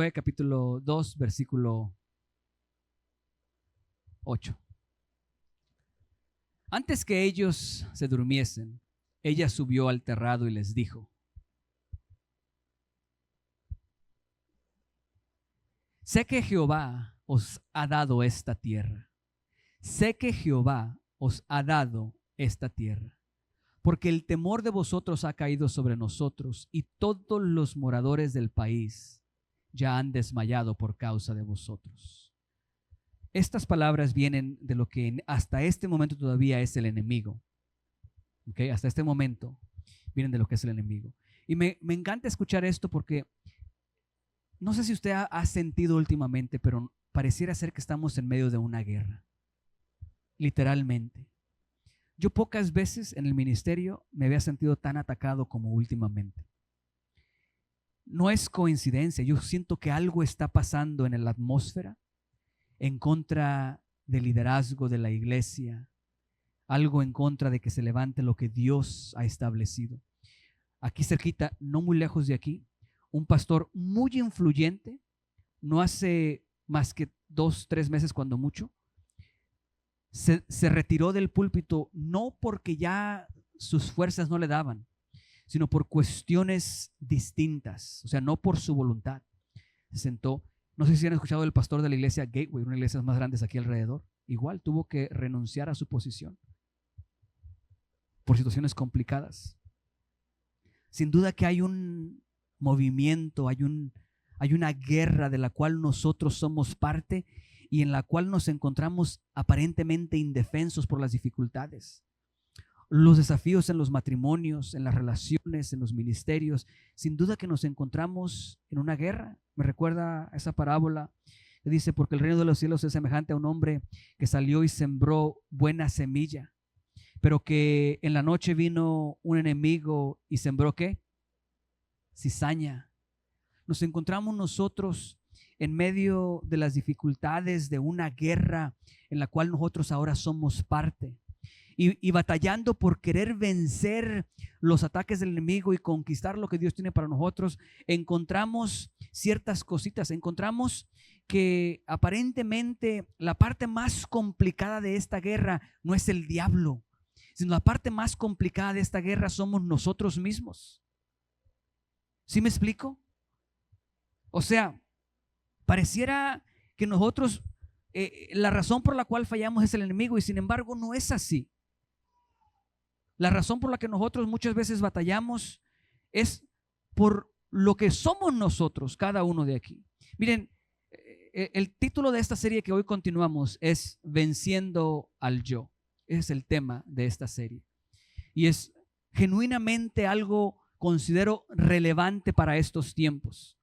Josué capítulo 2, versículo 8. Antes que ellos se durmiesen, ella subió al terrado y les dijo: sé que Jehová os ha dado esta tierra. Sé que Jehová os ha dado esta tierra, porque el temor de vosotros ha caído sobre nosotros, y todos los moradores del país ya han desmayado por causa de vosotros. Estas palabras vienen de lo que hasta este momento todavía es el enemigo. ¿Okay? Hasta este momento vienen de lo que es el enemigo. Y me encanta escuchar esto porque no sé si usted ha sentido últimamente, pero pareciera ser que estamos en medio de una guerra. Literalmente. Yo pocas veces en el ministerio me había sentido tan atacado como últimamente. No es coincidencia, yo siento que algo está pasando en la atmósfera en contra del liderazgo de la iglesia, algo en contra de que se levante lo que Dios ha establecido. Aquí cerquita, no muy lejos de aquí, un pastor muy influyente, no hace más que 2, 3 meses cuando mucho, se retiró del púlpito, no porque ya sus fuerzas no le daban, sino por cuestiones distintas, o sea, no por su voluntad. Se sentó. No sé si han escuchado del pastor de la iglesia Gateway, una de las iglesias más grandes aquí alrededor. Igual tuvo que renunciar a su posición por situaciones complicadas. Sin duda que hay un movimiento, hay una guerra de la cual nosotros somos parte y en la cual nos encontramos aparentemente indefensos por las dificultades. Los desafíos en los matrimonios, en las relaciones, en los ministerios, sin duda que nos encontramos en una guerra. Me recuerda esa parábola que dice: porque el reino de los cielos es semejante a un hombre que salió y sembró buena semilla, pero que en la noche vino un enemigo y sembró ¿qué? Cizaña. Nos encontramos nosotros en medio de las dificultades de una guerra en la cual nosotros ahora somos parte. Y batallando por querer vencer los ataques del enemigo y conquistar lo que Dios tiene para nosotros, encontramos ciertas cositas. Encontramos que aparentemente la parte más complicada de esta guerra no es el diablo, sino la parte más complicada de esta guerra somos nosotros mismos. ¿Sí me explico? O sea, pareciera que nosotros, la razón por la cual fallamos es el enemigo, y sin embargo no es así. La razón por la que nosotros muchas veces batallamos es por lo que somos nosotros, cada uno de aquí. Miren, el título de esta serie que hoy continuamos es Venciendo al Yo. Ese es el tema de esta serie. Y es genuinamente algo, considero, relevante para estos tiempos.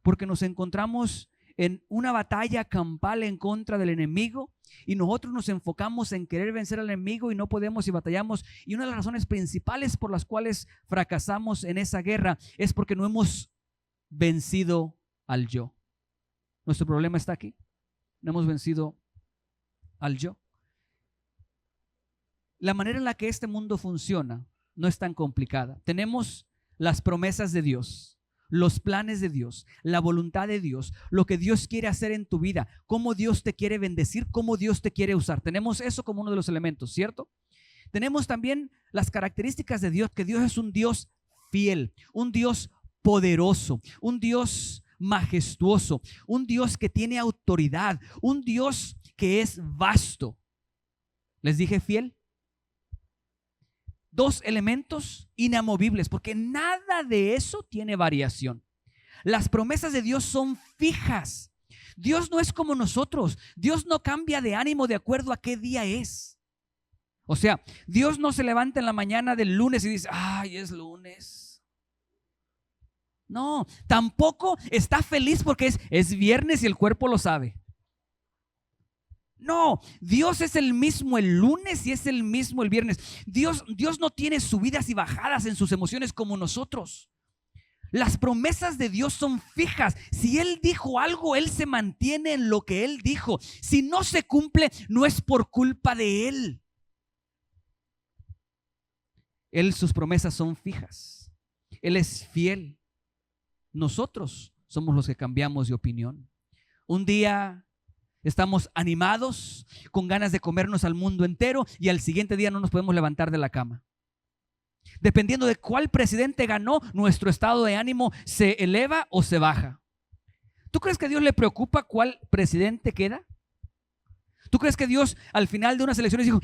Porque nos encontramos en una batalla campal en contra del enemigo y nosotros nos enfocamos en querer vencer al enemigo y no podemos y batallamos. Y una de las razones principales por las cuales fracasamos en esa guerra es porque no hemos vencido al yo. Nuestro problema está aquí. No hemos vencido al yo. La manera en la que este mundo funciona no es tan complicada. Tenemos las promesas de Dios, los planes de Dios, la voluntad de Dios, lo que Dios quiere hacer en tu vida, cómo Dios te quiere bendecir, cómo Dios te quiere usar. Tenemos eso como uno de los elementos, ¿cierto? Tenemos también las características de Dios, que Dios es un Dios fiel, un Dios poderoso, un Dios majestuoso, un Dios que tiene autoridad, un Dios que es vasto. ¿Les dije fiel? Dos elementos inamovibles, porque nada de eso tiene variación. Las promesas de Dios son fijas. Dios no es como nosotros. Dios no cambia de ánimo de acuerdo a qué día es. O sea, Dios no se levanta en la mañana del lunes y dice: ay, es lunes. No, tampoco está feliz porque es viernes y el cuerpo lo sabe. No, Dios es el mismo el lunes y es el mismo el viernes. Dios no tiene subidas y bajadas en sus emociones como nosotros. Las promesas de Dios son fijas. Si Él dijo algo, Él se mantiene en lo que Él dijo. Si no se cumple, no es por culpa de Él. Sus promesas son fijas. Él es fiel. Nosotros somos los que cambiamos de opinión. Un día estamos animados, con ganas de comernos al mundo entero, y al siguiente día no nos podemos levantar de la cama. Dependiendo de cuál presidente ganó, nuestro estado de ánimo se eleva o se baja. ¿Tú crees que a Dios le preocupa cuál presidente queda? ¿Tú crees que Dios al final de unas elecciones dijo,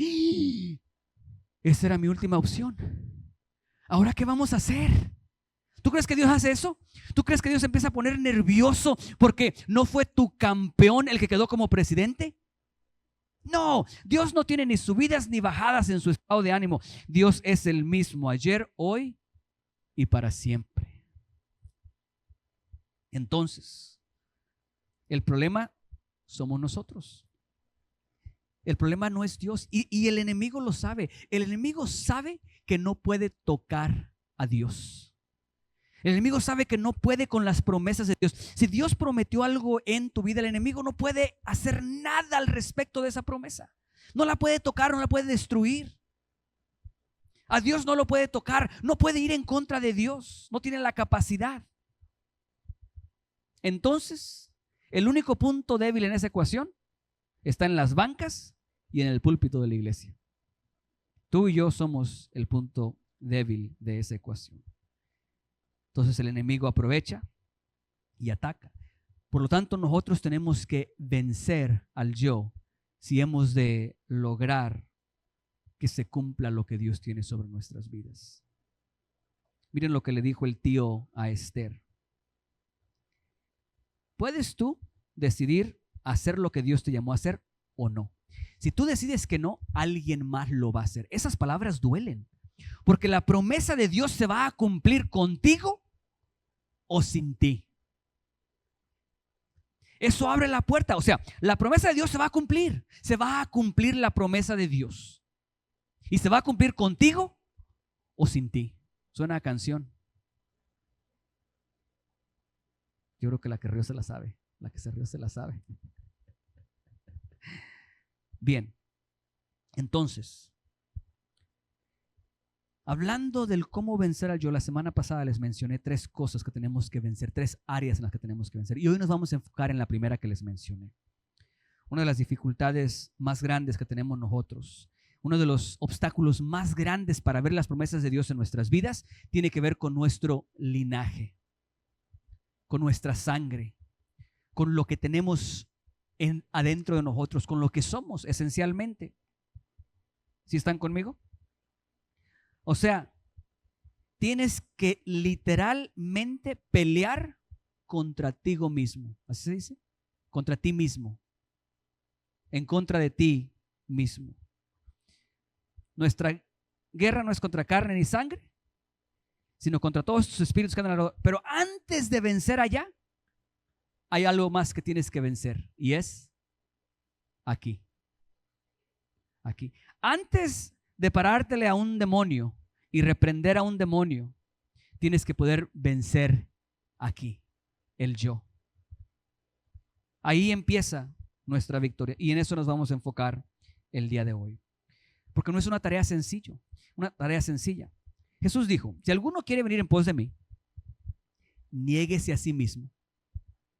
esa era mi última opción, ahora qué vamos a hacer? ¿Tú crees que Dios hace eso? ¿Tú crees que Dios empieza a poner nervioso porque no fue tu campeón el que quedó como presidente? No, Dios no tiene ni subidas ni bajadas en su estado de ánimo. Dios es el mismo ayer, hoy y para siempre. Entonces, el problema somos nosotros. El problema no es Dios, y el enemigo lo sabe. El enemigo sabe que no puede tocar a Dios. El enemigo sabe que no puede con las promesas de Dios. Si Dios prometió algo en tu vida, el enemigo no puede hacer nada al respecto de esa promesa. No la puede tocar, no la puede destruir. A Dios no lo puede tocar, no puede ir en contra de Dios, no tiene la capacidad. Entonces, el único punto débil en esa ecuación está en las bancas y en el púlpito de la iglesia. Tú y yo somos el punto débil de esa ecuación. Entonces el enemigo aprovecha y ataca. Por lo tanto, nosotros tenemos que vencer al yo si hemos de lograr que se cumpla lo que Dios tiene sobre nuestras vidas. Miren lo que le dijo el tío a Esther. ¿Puedes tú decidir hacer lo que Dios te llamó a hacer o no? Si tú decides que no, alguien más lo va a hacer. Esas palabras duelen, porque la promesa de Dios se va a cumplir contigo o sin ti. Eso abre la puerta. O sea, la promesa de Dios se va a cumplir la promesa de Dios. Y se va a cumplir contigo o sin ti. Suena a canción. Yo creo que la que rió se la sabe. La que se rió se la sabe. Bien, entonces, hablando del cómo vencer al yo, la semana pasada les mencioné 3 cosas que tenemos que vencer, 3 áreas en las que tenemos que vencer. Y hoy nos vamos a enfocar en la primera que les mencioné. Una de las dificultades más grandes que tenemos nosotros, uno de los obstáculos más grandes para ver las promesas de Dios en nuestras vidas, tiene que ver con nuestro linaje, con nuestra sangre, con lo que tenemos adentro de nosotros, con lo que somos esencialmente. ¿Sí están conmigo? O sea, tienes que literalmente pelear contra ti mismo. ¿Así se dice? Contra ti mismo. En contra de ti mismo. Nuestra guerra no es contra carne ni sangre, sino contra todos estos espíritus que andan alrededor. Pero antes de vencer allá, hay algo más que tienes que vencer, y es aquí. Aquí. Antes de parártele a un demonio y reprender a un demonio, tienes que poder vencer aquí, el yo. Ahí empieza nuestra victoria, y en eso nos vamos a enfocar el día de hoy. Porque no es una tarea sencilla. Jesús dijo, si alguno quiere venir en pos de mí, niéguese a sí mismo,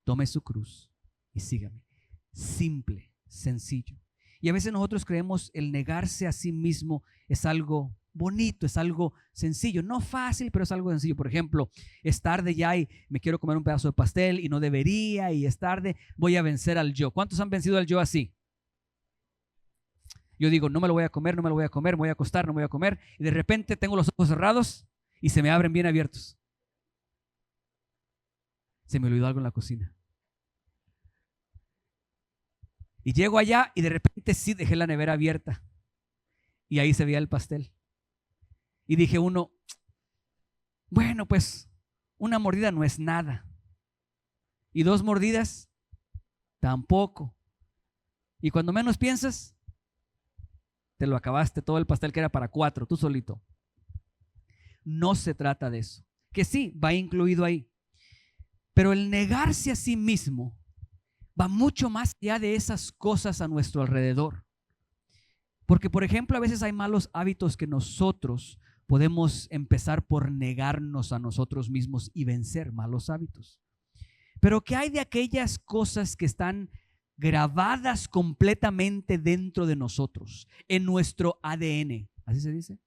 tome su cruz y sígame. Simple, sencillo. Y a veces nosotros creemos el negarse a sí mismo es algo bonito, es algo sencillo, no fácil, pero es algo sencillo. Por ejemplo, es tarde ya y me quiero comer un pedazo de pastel y no debería, y es tarde, voy a vencer al yo. ¿Cuántos han vencido al yo así? Yo digo, no me lo voy a comer, me voy a acostar, no me voy a comer, y de repente tengo los ojos cerrados y se me abren bien abiertos. Se me olvidó algo en la cocina. Y llego allá y de repente sí dejé la nevera abierta. Y ahí se veía el pastel. Y dije bueno, pues una mordida no es nada. Y 2 mordidas, tampoco. Y cuando menos piensas, te lo acabaste todo el pastel que era para 4, tú solito. No se trata de eso. Que sí, va incluido ahí. Pero el negarse a sí mismo va mucho más allá de esas cosas a nuestro alrededor. Porque, por ejemplo, a veces hay malos hábitos que nosotros podemos empezar por negarnos a nosotros mismos y vencer malos hábitos. Pero ¿qué hay de aquellas cosas que están grabadas completamente dentro de nosotros, en nuestro ADN? ¿Así se dice?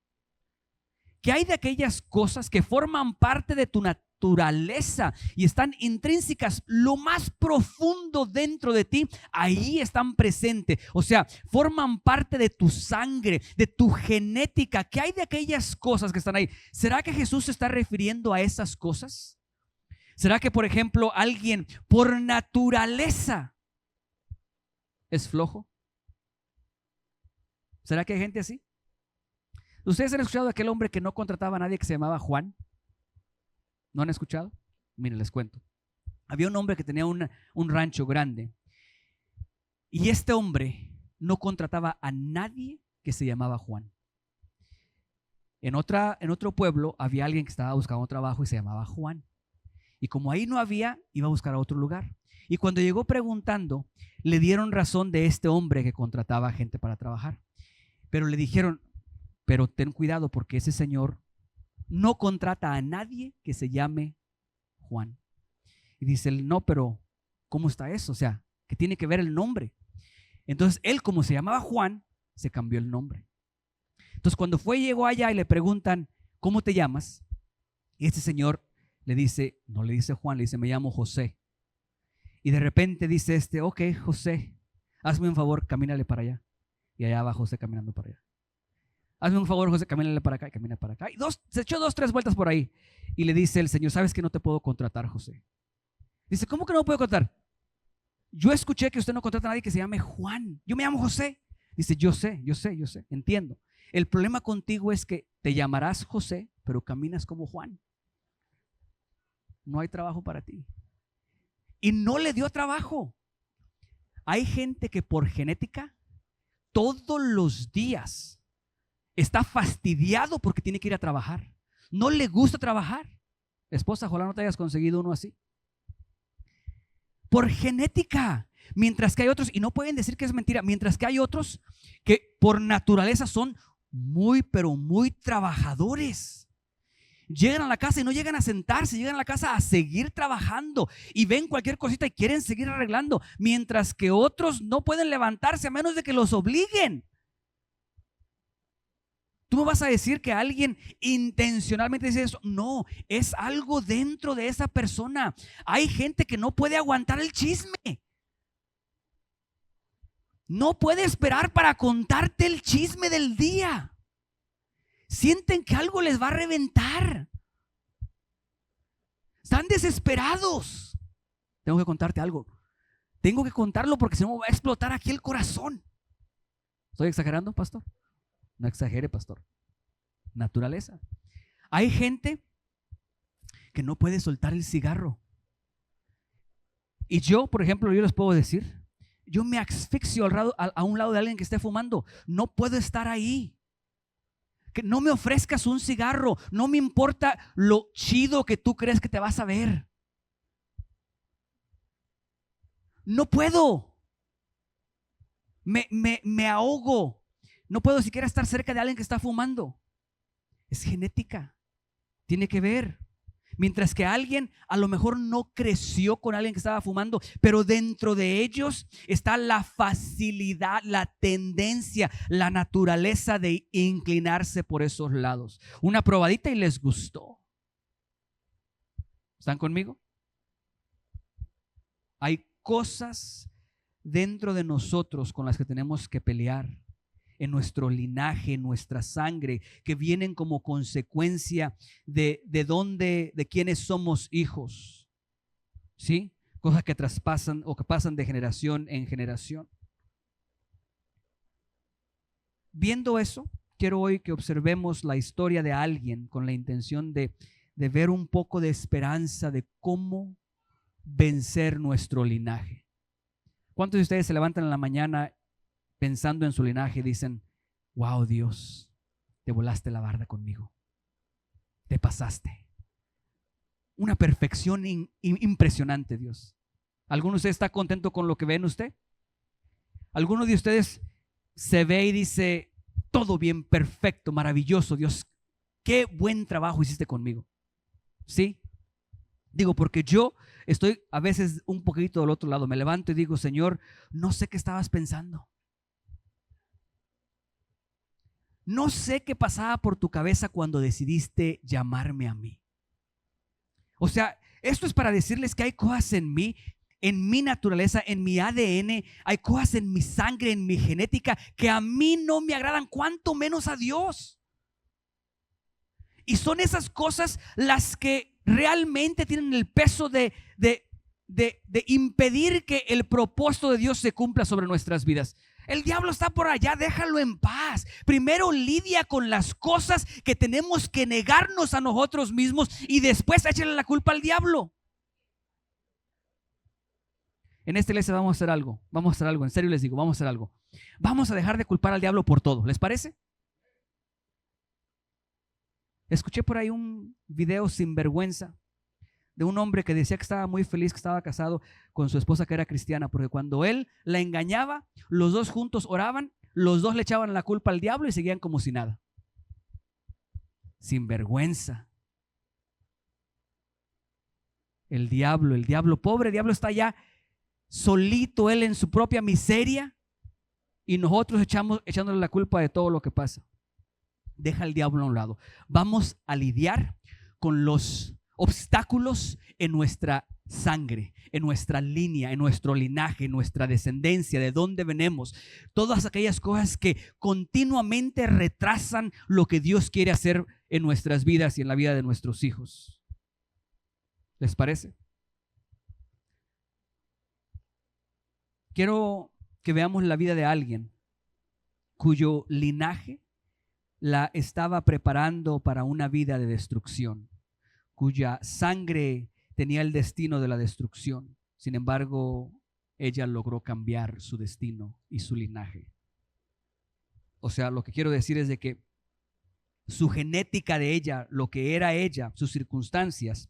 ¿Qué hay de aquellas cosas que forman parte de tu naturaleza y están intrínsecas, lo más profundo dentro de ti? Ahí están presentes, o sea, forman parte de tu sangre, de tu genética. ¿Qué hay de aquellas cosas que están ahí? ¿Será que Jesús se está refiriendo a esas cosas? ¿Será que, por ejemplo, alguien por naturaleza es flojo? ¿Será que hay gente así? ¿Ustedes han escuchado de aquel hombre que no contrataba a nadie que se llamaba Juan? ¿No han escuchado? Miren, les cuento. Había un hombre que tenía un rancho grande y este hombre no contrataba a nadie que se llamaba Juan. En otro pueblo había alguien que estaba buscando trabajo y se llamaba Juan. Y como ahí no había, iba a buscar a otro lugar. Y cuando llegó preguntando, le dieron razón de este hombre que contrataba gente para trabajar. Pero le dijeron, pero ten cuidado porque ese señor no contrata a nadie que se llame Juan. Y dice él, no, pero ¿cómo está eso? O sea, ¿qué tiene que ver el nombre? Entonces él, como se llamaba Juan, se cambió el nombre. Entonces cuando llegó allá y le preguntan, ¿cómo te llamas? Y este señor le dice, no le dice Juan, le dice, me llamo José. Y de repente dice ok, José, hazme un favor, camínale para allá. Y allá va José caminando para allá. Hazme un favor, José, camínale para acá y camina para acá. Y se echó 2-3 vueltas por ahí. Y le dice el Señor, ¿sabes que no te puedo contratar, José? Dice, ¿cómo que no me puedo contratar? Yo escuché que usted no contrata a nadie que se llame Juan. Yo me llamo José. Dice, yo sé, entiendo. El problema contigo es que te llamarás José, pero caminas como Juan. No hay trabajo para ti. Y no le dio trabajo. Hay gente que por genética todos los días está fastidiado porque tiene que ir a trabajar. No le gusta trabajar. Esposa, ojalá no te hayas conseguido uno así. Por genética. Mientras que hay otros, y no pueden decir que es mentira, mientras que hay otros que por naturaleza son muy, pero muy trabajadores. Llegan a la casa y no llegan a sentarse, llegan a la casa a seguir trabajando y ven cualquier cosita y quieren seguir arreglando, mientras que otros no pueden levantarse a menos de que los obliguen. ¿Tú me vas a decir que alguien intencionalmente dice eso? No, es algo dentro de esa persona. Hay gente que no puede aguantar el chisme. No puede esperar para contarte el chisme del día. Sienten que algo les va a reventar. Están desesperados. Tengo que contarte algo. Tengo que contarlo porque si no me va a explotar aquí el corazón. ¿Estoy exagerando, pastor? No exagere, pastor. Naturaleza. Hay gente que no puede soltar el cigarro. Y yo, por ejemplo, yo les puedo decir, yo me asfixio a un lado de alguien que esté fumando. No puedo estar ahí. Que no me ofrezcas un cigarro. No me importa lo chido que tú crees que te vas a ver. No puedo. Me ahogo. No puedo siquiera estar cerca de alguien que está fumando. Es genética. Tiene que ver. Mientras que alguien a lo mejor no creció con alguien que estaba fumando, pero dentro de ellos está la facilidad, la tendencia, la naturaleza de inclinarse por esos lados. Una probadita y les gustó. ¿Están conmigo? Hay cosas dentro de nosotros con las que tenemos que pelear. En nuestro linaje, en nuestra sangre, que vienen como consecuencia de quienes somos hijos. ¿Sí? Cosas que traspasan o que pasan de generación en generación. Viendo eso, quiero hoy que observemos la historia de alguien con la intención de ver un poco de esperanza de cómo vencer nuestro linaje. ¿Cuántos de ustedes se levantan en la mañana pensando en su linaje y dicen, wow, Dios, te volaste la barda conmigo, te pasaste? Una perfección impresionante, Dios. ¿Alguno de ustedes está contento con lo que ve en usted? ¿Alguno de ustedes se ve y dice, todo bien, perfecto, maravilloso, Dios, qué buen trabajo hiciste conmigo? ¿Sí? Digo, porque yo estoy a veces un poquito del otro lado. Me levanto y digo, Señor, no sé qué estabas pensando. No sé qué pasaba por tu cabeza cuando decidiste llamarme a mí. O sea, esto es para decirles que hay cosas en mí, en mi naturaleza, en mi ADN, hay cosas en mi sangre, en mi genética, que a mí no me agradan, cuanto menos a Dios. Y son esas cosas las que realmente tienen el peso de impedir que el propósito de Dios se cumpla sobre nuestras vidas. El diablo está por allá, déjalo en paz. Primero lidia con las cosas que tenemos que negarnos a nosotros mismos y después échale la culpa al diablo. En esta iglesia vamos a hacer algo, en serio les digo, vamos a hacer algo. Vamos a dejar de culpar al diablo por todo, ¿les parece? Escuché por ahí un video sin vergüenza de un hombre que decía que estaba muy feliz, que estaba casado con su esposa que era cristiana, porque cuando él la engañaba, los dos juntos oraban, los dos le echaban la culpa al diablo y seguían como si nada. Sin vergüenza. El diablo, pobre diablo, está allá solito él en su propia miseria y nosotros echándole la culpa de todo lo que pasa. Deja al diablo a un lado. Vamos a lidiar con los obstáculos en nuestra sangre, en nuestra línea, en nuestro linaje, en nuestra descendencia, de dónde venimos, todas aquellas cosas que continuamente retrasan lo que Dios quiere hacer en nuestras vidas y en la vida de nuestros hijos. ¿Les parece? Quiero que veamos la vida de alguien cuyo linaje la estaba preparando para una vida de destrucción, cuya sangre tenía el destino de la destrucción. Sin embargo, ella logró cambiar su destino y su linaje. O sea, lo que quiero decir es de que su genética de ella, lo que era ella, sus circunstancias,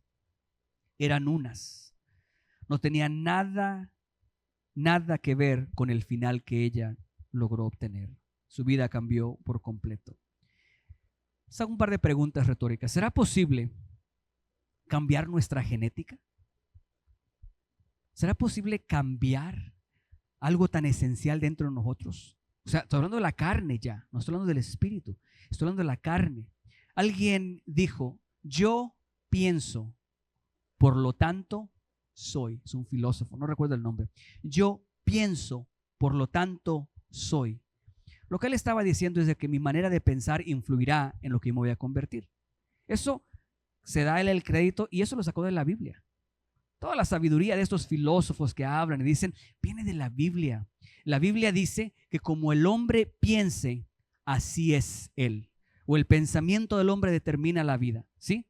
eran unas. No tenía nada que ver con el final que ella logró obtener. Su vida cambió por completo. Les hago un par de preguntas retóricas. ¿Será posible cambiar nuestra genética? ¿Será posible cambiar algo tan esencial dentro de nosotros? O sea, estoy hablando de la carne ya, no estoy hablando del espíritu, estoy hablando de la carne. Alguien dijo, yo pienso, por lo tanto soy. Es un filósofo, no recuerdo el nombre. Yo pienso, por lo tanto soy. Lo que él estaba diciendo es de que mi manera de pensar influirá en lo que me voy a convertir. Eso se da él el crédito y eso lo sacó de la Biblia. Toda la sabiduría de estos filósofos que hablan y dicen, viene de la Biblia. La Biblia dice que como el hombre piense, así es él. O el pensamiento del hombre determina la vida, ¿sí?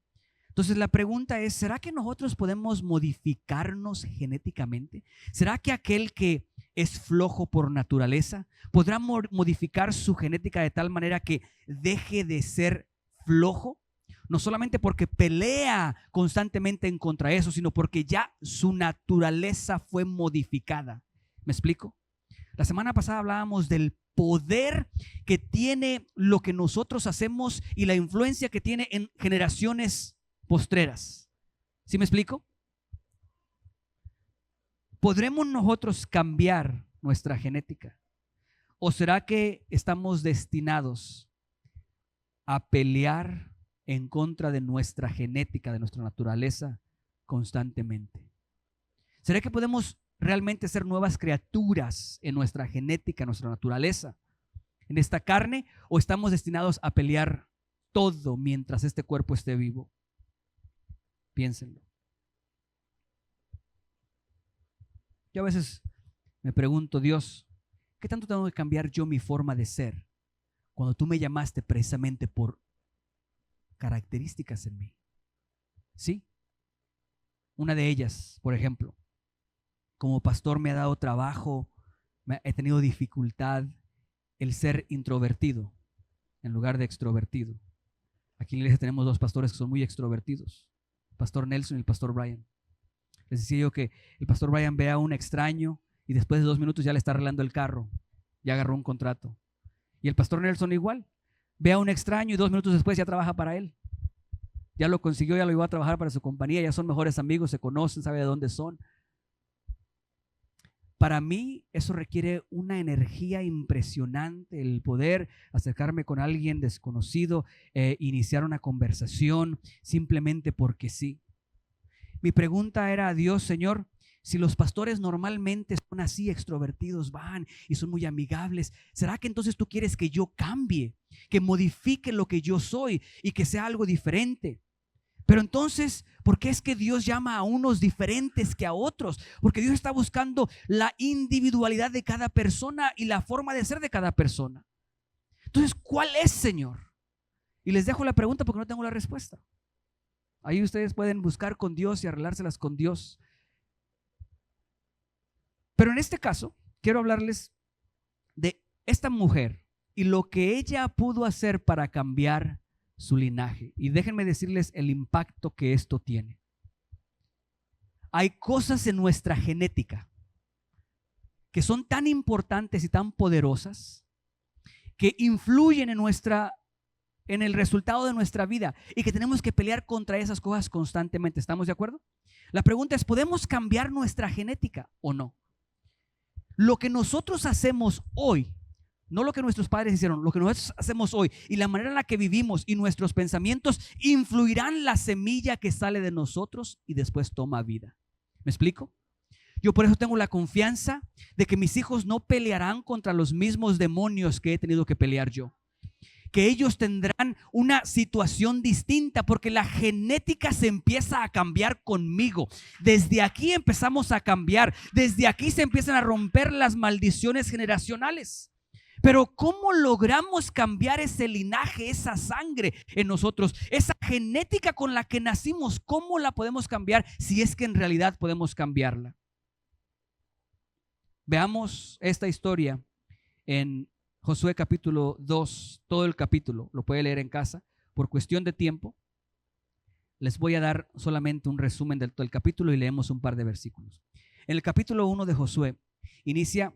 Entonces la pregunta es, ¿será que nosotros podemos modificarnos genéticamente? ¿Será que aquel que es flojo por naturaleza podrá modificar su genética de tal manera que deje de ser flojo? No solamente porque pelea constantemente en contra de eso, sino porque ya su naturaleza fue modificada. ¿Me explico? La semana pasada hablábamos del poder que tiene lo que nosotros hacemos y la influencia que tiene en generaciones postreras. ¿Sí me explico? ¿Podremos nosotros cambiar nuestra genética? ¿O será que estamos destinados a pelear en contra de nuestra genética, de nuestra naturaleza constantemente? ¿Será que podemos realmente ser nuevas criaturas en nuestra genética, en nuestra naturaleza, en esta carne? ¿O estamos destinados a pelear todo mientras este cuerpo esté vivo? Piénsenlo. Yo a veces me pregunto, Dios, ¿qué tanto tengo que cambiar yo mi forma de ser cuando tú me llamaste precisamente por características en mí? ¿Sí? Una de ellas, por ejemplo, como pastor me ha dado trabajo, he tenido dificultad el ser introvertido en lugar de extrovertido. Aquí en la iglesia tenemos dos pastores que son muy extrovertidos, el pastor Nelson y el pastor Brian. Les decía yo que el pastor Brian ve a un extraño y después de 2 minutos ya le está arreglando el carro, ya agarró un contrato. Y el pastor Nelson igual, ve a un extraño y 2 minutos después ya trabaja para él. Ya lo consiguió, ya lo iba a trabajar para su compañía, ya son mejores amigos, se conocen, sabe de dónde son. Para mí eso requiere una energía impresionante, el poder acercarme con alguien desconocido, iniciar una conversación simplemente porque sí. Mi pregunta era a Dios: Señor, si los pastores normalmente son así extrovertidos, van y son muy amigables, ¿será que entonces tú quieres que yo cambie, que modifique lo que yo soy y que sea algo diferente? Pero entonces, ¿por qué es que Dios llama a unos diferentes que a otros? Porque Dios está buscando la individualidad de cada persona y la forma de ser de cada persona. Entonces, ¿cuál es, Señor? Y les dejo la pregunta porque no tengo la respuesta. Ahí ustedes pueden buscar con Dios y arreglárselas con Dios. Pero en este caso, quiero hablarles de esta mujer y lo que ella pudo hacer para cambiar su linaje. Y déjenme decirles el impacto que esto tiene. Hay cosas en nuestra genética que son tan importantes y tan poderosas que influyen en el resultado de nuestra vida y que tenemos que pelear contra esas cosas constantemente. ¿Estamos de acuerdo? La pregunta es: ¿podemos cambiar nuestra genética o no? Lo que nosotros hacemos hoy, no lo que nuestros padres hicieron, lo que nosotros hacemos hoy y la manera en la que vivimos y nuestros pensamientos influirán la semilla que sale de nosotros y después toma vida. ¿Me explico? Yo por eso tengo la confianza de que mis hijos no pelearán contra los mismos demonios que he tenido que pelear yo. Que ellos tendrán una situación distinta porque la genética se empieza a cambiar conmigo. Desde aquí empezamos a cambiar. Desde aquí se empiezan a romper las maldiciones generacionales. Pero ¿cómo logramos cambiar ese linaje, esa sangre en nosotros? Esa genética con la que nacimos, ¿cómo la podemos cambiar si es que en realidad podemos cambiarla? Veamos esta historia en Josué capítulo 2, todo el capítulo, lo puede leer en casa. Por cuestión de tiempo, les voy a dar solamente un resumen del todo el capítulo y leemos un par de versículos. En el capítulo 1 de Josué inicia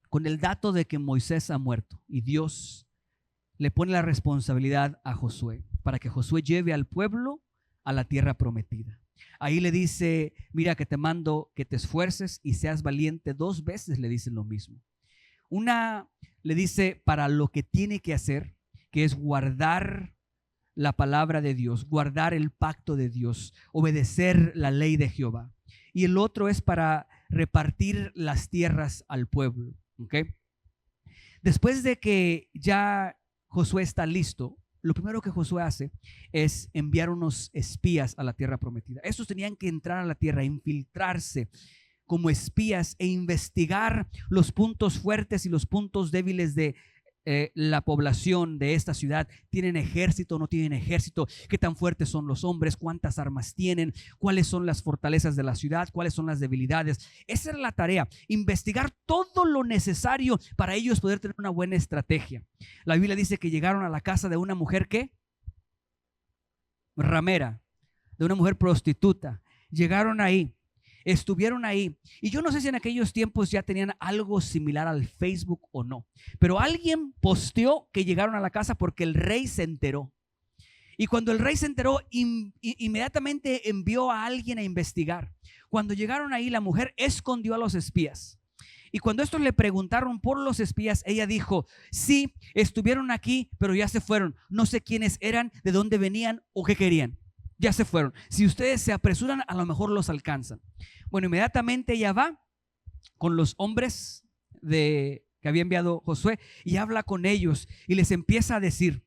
con el dato de que Moisés ha muerto y Dios le pone la responsabilidad a Josué para que Josué lleve al pueblo a la tierra prometida. Ahí le dice: mira que te mando que te esfuerces y seas valiente. 2 veces le dicen lo mismo. Una le dice para lo que tiene que hacer, que es guardar la palabra de Dios, guardar el pacto de Dios, obedecer la ley de Jehová. Y el otro es para repartir las tierras al pueblo. ¿Okay? Después de que ya Josué está listo, lo primero que Josué hace es enviar unos espías a la tierra prometida. Estos tenían que entrar a la tierra, infiltrarse como espías e investigar los puntos fuertes y los puntos débiles de la población de esta ciudad. ¿Tienen ejército o no tienen ejército? ¿Qué tan fuertes son los hombres? ¿Cuántas armas tienen? ¿Cuáles son las fortalezas de la ciudad? ¿Cuáles son las debilidades? Esa era la tarea, investigar todo lo necesario para ellos poder tener una buena estrategia. La Biblia dice que llegaron a la casa de una mujer ¿qué? Ramera, de una mujer prostituta. Llegaron ahí. Estuvieron ahí y yo no sé si en aquellos tiempos ya tenían algo similar al Facebook o no, pero alguien posteó que llegaron a la casa porque el rey se enteró. Y cuando el rey se enteró, inmediatamente envió a alguien a investigar. Cuando llegaron ahí, la mujer escondió a los espías. Y cuando estos le preguntaron por los espías, ella dijo: sí, estuvieron aquí, pero ya se fueron. No sé quiénes eran, de dónde venían o qué querían. Ya se fueron. Si ustedes se apresuran, a lo mejor los alcanzan. Bueno, inmediatamente ella va con los hombres que había enviado Josué y habla con ellos y les empieza a decir: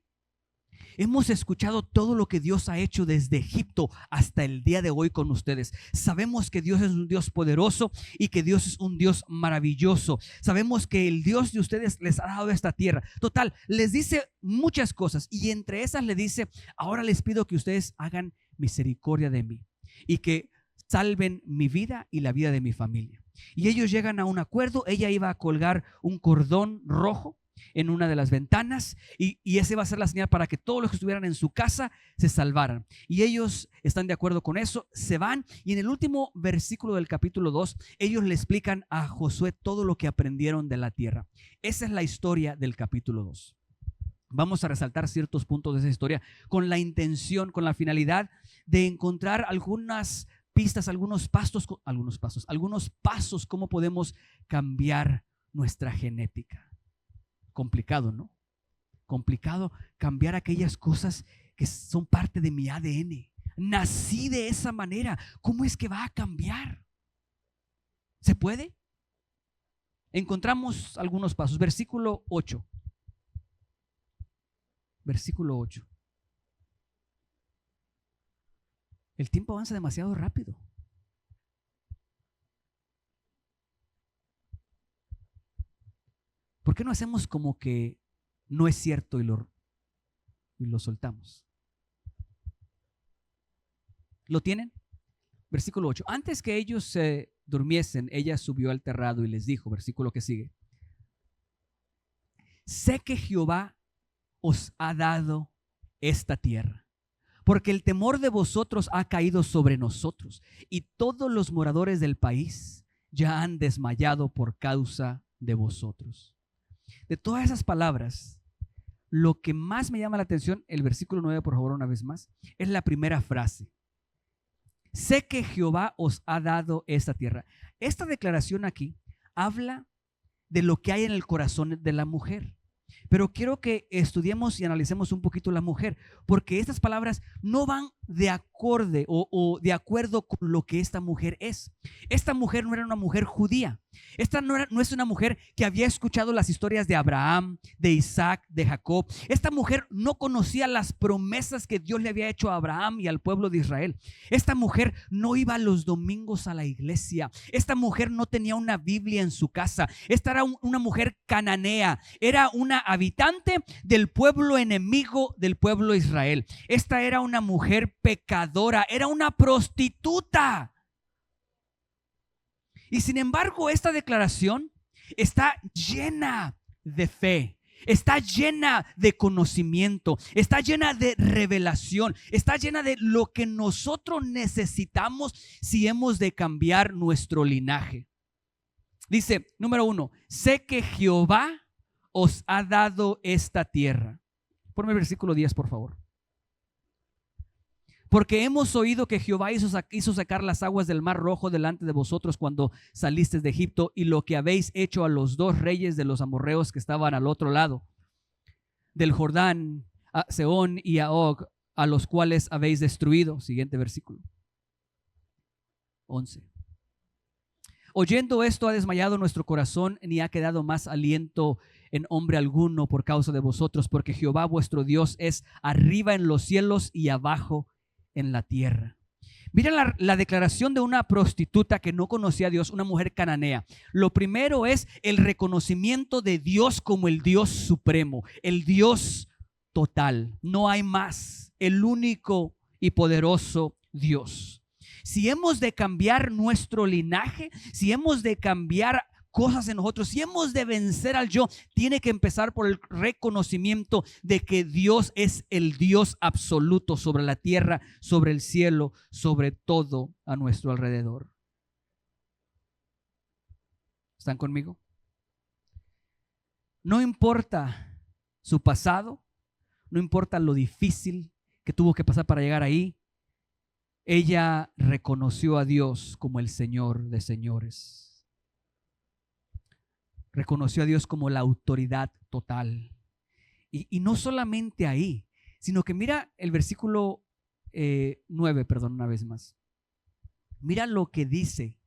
hemos escuchado todo lo que Dios ha hecho desde Egipto hasta el día de hoy con ustedes. Sabemos que Dios es un Dios poderoso y que Dios es un Dios maravilloso. Sabemos que el Dios de ustedes les ha dado esta tierra. Total, les dice muchas cosas y entre esas le dice: ahora les pido que ustedes hagan misericordia de mí y que salven mi vida y la vida de mi familia. Y ellos llegan a un acuerdo. Ella iba a colgar un cordón rojo en una de las ventanas y ese va a ser la señal para que todos los que estuvieran en su casa se salvaran. Y ellos están de acuerdo con eso, se van y en el último versículo del capítulo 2 ellos le explican a Josué todo lo que aprendieron de la tierra. Esa es la historia del capítulo 2. Vamos a resaltar ciertos puntos de esa historia con la intención, con la finalidad de encontrar algunas pistas, algunos pasos, cómo podemos cambiar nuestra genética. Complicado, ¿no? Complicado cambiar aquellas cosas que son parte de mi ADN. Nací de esa manera. ¿Cómo es que va a cambiar? ¿Se puede? Encontramos algunos pasos. Versículo 8. Versículo 8. El tiempo avanza demasiado rápido. ¿Por qué no hacemos como que no es cierto y lo soltamos? ¿Lo tienen? Versículo 8. Antes que ellos se durmiesen, ella subió al terrado y les dijo, versículo que sigue: sé que Jehová os ha dado esta tierra, porque el temor de vosotros ha caído sobre nosotros, y todos los moradores del país ya han desmayado por causa de vosotros. De todas esas palabras, lo que más me llama la atención, el versículo 9, por favor, una vez más, es la primera frase. Sé que Jehová os ha dado esta tierra. Esta declaración aquí habla de lo que hay en el corazón de la mujer. Pero quiero que estudiemos y analicemos un poquito la mujer, porque estas palabras no van de acorde o de acuerdo con lo que esta mujer es. Esta mujer no era una mujer judía. Esta no es una mujer que había escuchado las historias de Abraham, de Isaac, de Jacob. Esta mujer no conocía las promesas que Dios le había hecho a Abraham y al pueblo de Israel. Esta mujer no iba los domingos a la iglesia. Esta mujer no tenía una Biblia en su casa. Esta era una mujer cananea. Era una habitante del pueblo enemigo del pueblo de Israel. Esta era una mujer pecadora. Era una prostituta. Y sin embargo, esta declaración está llena de fe, está llena de conocimiento, está llena de revelación, está llena de lo que nosotros necesitamos si hemos de cambiar nuestro linaje. Dice, número 1, sé que Jehová os ha dado esta tierra. Ponme el versículo 10, por favor. Porque hemos oído que Jehová hizo sacar las aguas del mar Rojo delante de vosotros cuando salisteis de Egipto, y lo que habéis hecho a los 2 reyes de los amorreos que estaban al otro lado del Jordán, a Sehón y a Og, a los cuales habéis destruido. Siguiente versículo 11. Oyendo esto ha desmayado nuestro corazón, ni ha quedado más aliento en hombre alguno por causa de vosotros, porque Jehová vuestro Dios es arriba en los cielos y abajo en la tierra. Mira la declaración de una prostituta que no conocía a Dios, una mujer cananea. Lo primero es el reconocimiento de Dios como el Dios supremo, el Dios total. No hay más, el único y poderoso Dios. Si hemos de cambiar nuestro linaje, si hemos de cambiar cosas en nosotros, si hemos de vencer al yo, tiene que empezar por el reconocimiento de que Dios es el Dios absoluto sobre la tierra, sobre el cielo, sobre todo a nuestro alrededor. ¿Están conmigo? No importa su pasado, no importa lo difícil que tuvo que pasar para llegar ahí, ella reconoció a Dios como el Señor de señores. Reconoció a Dios como la autoridad total. Y no solamente ahí, sino que mira el versículo 9, una vez más. Mira lo que dice.